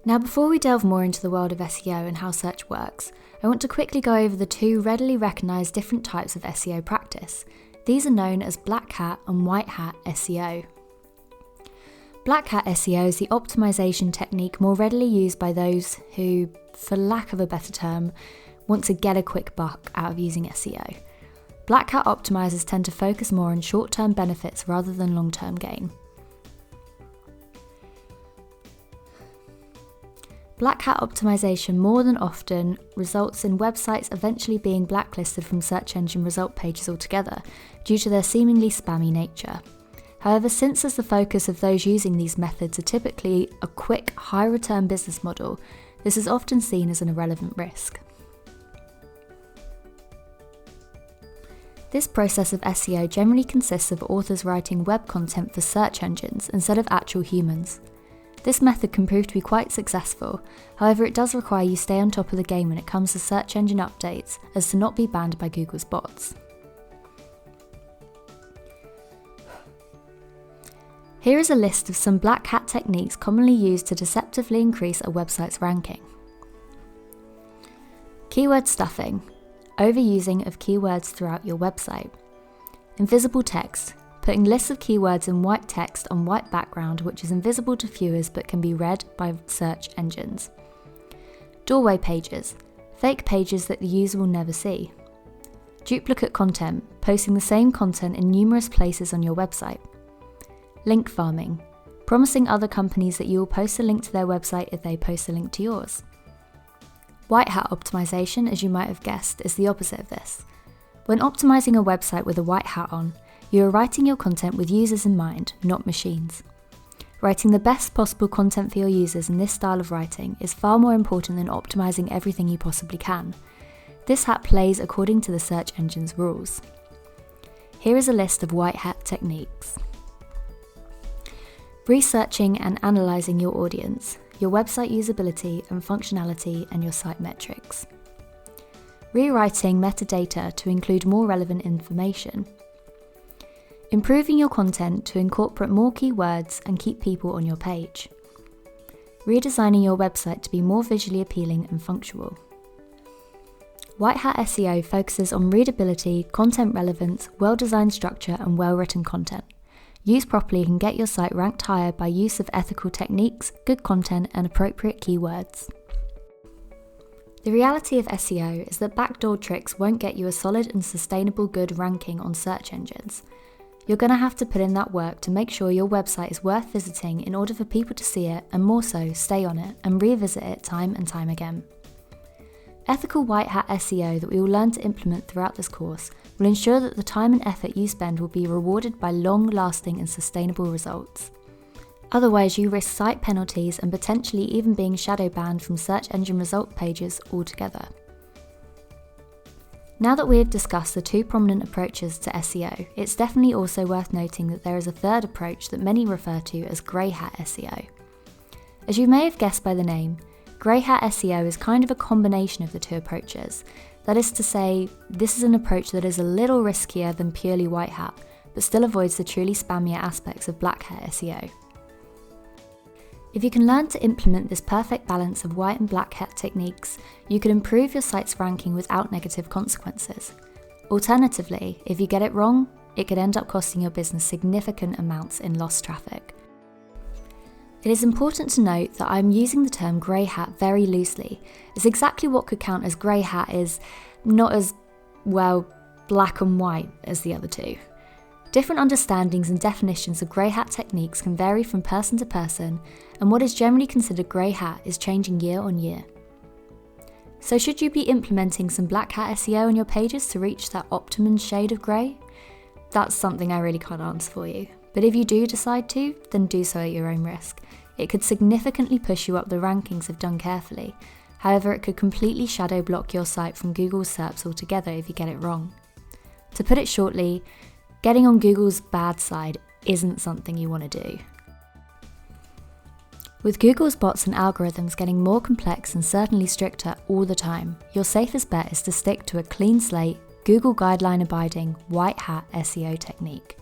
Now, before we delve more into the world of SEO and how search works, I want to quickly go over the two readily recognised different types of SEO practice. These are known as black hat and white hat SEO. Black hat SEO is the optimisation technique more readily used by those who, for lack of a better term, want to get a quick buck out of using SEO. Black hat optimisers tend to focus more on short-term benefits rather than long-term gain. Black hat optimisation more than often results in websites eventually being blacklisted from search engine result pages altogether due to their seemingly spammy nature. However, since as the focus of those using these methods are typically a quick, high-return business model, this is often seen as an irrelevant risk. This process of SEO generally consists of authors writing web content for search engines instead of actual humans. This method can prove to be quite successful, however it does require you stay on top of the game when it comes to search engine updates as to not be banned by Google's bots. Here is a list of some black hat techniques commonly used to deceptively increase a website's ranking. Keyword stuffing, overusing of keywords throughout your website. Invisible text, putting lists of keywords in white text on white background which is invisible to viewers but can be read by search engines. Doorway pages, fake pages that the user will never see. Duplicate content, posting the same content in numerous places on your website. Link farming, promising other companies that you will post a link to their website if they post a link to yours. White hat optimization, as you might have guessed, is the opposite of this. When optimizing a website with a white hat on, you are writing your content with users in mind, not machines. Writing the best possible content for your users in this style of writing is far more important than optimizing everything you possibly can. This hat plays according to the search engine's rules. Here is a list of white hat techniques. Researching and analysing your audience, your website usability and functionality, and your site metrics. Rewriting metadata to include more relevant information. Improving your content to incorporate more keywords and keep people on your page. Redesigning your website to be more visually appealing and functional. White hat SEO focuses on readability, content relevance, well-designed structure, and well-written content. Used properly can get your site ranked higher by use of ethical techniques, good content, and appropriate keywords. The reality of SEO is that backdoor tricks won't get you a solid and sustainable good ranking on search engines. You're going to have to put in that work to make sure your website is worth visiting in order for people to see it and more so stay on it and revisit it time and time again. Ethical white hat SEO that we will learn to implement throughout this course will ensure that the time and effort you spend will be rewarded by long-lasting and sustainable results. Otherwise, you risk site penalties and potentially even being shadow banned from search engine result pages altogether. Now that we have discussed the two prominent approaches to SEO, it's definitely also worth noting that there is a third approach that many refer to as grey hat SEO. As you may have guessed by the name, grey hat SEO is kind of a combination of the two approaches. That is to say, this is an approach that is a little riskier than purely white hat, but still avoids the truly spammier aspects of black hat SEO. If you can learn to implement this perfect balance of white and black hat techniques, you can improve your site's ranking without negative consequences. Alternatively, if you get it wrong, it could end up costing your business significant amounts in lost traffic. It is important to note that I am using the term grey hat very loosely, as exactly what could count as grey hat is not as, well, black and white as the other two. Different understandings and definitions of grey hat techniques can vary from person to person, and what is generally considered grey hat is changing year on year. So should you be implementing some black hat SEO on your pages to reach that optimum shade of grey? That's something I really can't answer for you. But if you do decide to, then do so at your own risk. It could significantly push you up the rankings if done carefully. However, it could completely shadow block your site from Google's SERPs altogether if you get it wrong. To put it shortly, getting on Google's bad side isn't something you want to do. With Google's bots and algorithms getting more complex and certainly stricter all the time, your safest bet is to stick to a clean slate, Google guideline abiding, white hat SEO technique.